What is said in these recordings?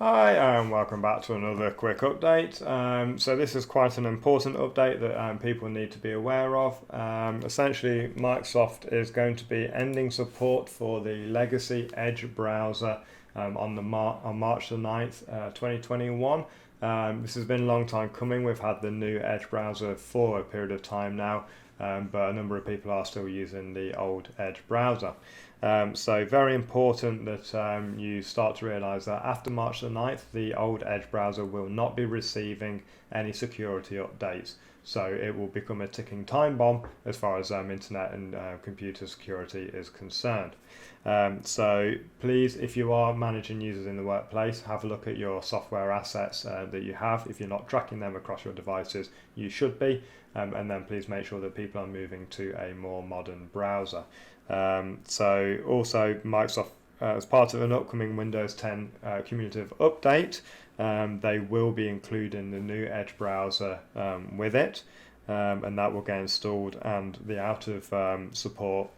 Hi, and welcome back to another quick update. So this is quite an important update that people need to be aware of. Essentially, Microsoft is going to be ending support for the legacy Edge browser on March the 9th, 2021. This has been a long time coming. We've had the new Edge browser for a period of time now, but a number of people are still using the old Edge browser. So very important that you start to realize that after March the 9th, the old Edge browser will not be receiving any security updates. So it will become a ticking time bomb as far as internet and computer security is concerned. So please, if you are managing users in the workplace, have a look at your software assets that you have. If you're not tracking them across your devices, you should be. And then please make sure that people are moving to a more modern browser. So also Microsoft, as part of an upcoming Windows 10 cumulative update, they will be including the new Edge browser with it, and that will get installed, and the out of support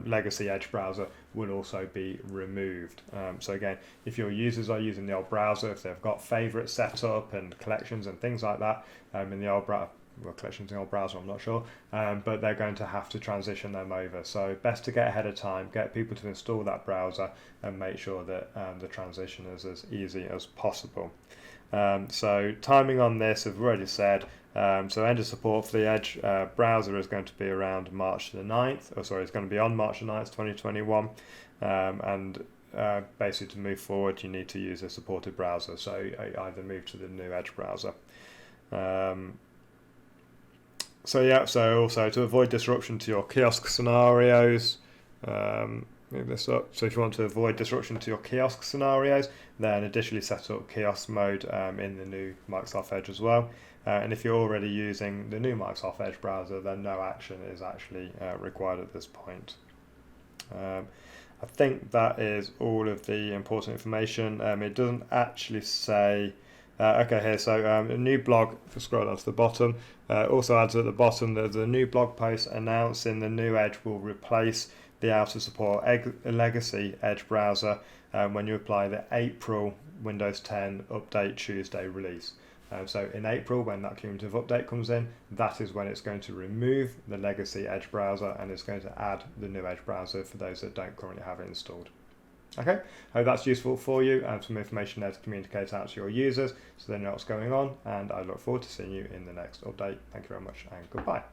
legacy Edge browser will also be removed. So again, if your users are using the old browser, if they've got favorites set up and collections and things like that in the old browser, well, collections in the old browser, I'm not sure, but they're going to have to transition them over. So best to get ahead of time, get people to install that browser and make sure that the transition is as easy as possible. So timing on this, I've already said, so end of support for the Edge browser is going to be around March the 9th, it's going to be on March the 9th, 2021, and basically to move forward you need to use a supported browser, so either move to the new Edge browser. So also to avoid disruption to your kiosk scenarios, move this up. So if you want to avoid disruption to your kiosk scenarios, then additionally set up kiosk mode in the new Microsoft Edge as well. And if you're already using the new Microsoft Edge browser, then no action is actually required at this point. I think that is all of the important information. It doesn't actually say. Okay, here, so a new blog, if you scroll down to the bottom, also adds at the bottom that the new blog post announcing the new Edge will replace the out of support legacy Edge browser when you apply the April Windows 10 Update Tuesday release. So in April, when that cumulative update comes in, that is when it's going to remove the legacy Edge browser and it's going to add the new Edge browser for those that don't currently have it installed. Okay, hope that's useful for you and some information there to communicate out to your users so they know what's going on, and I look forward to seeing you in the next update. Thank you very much and goodbye.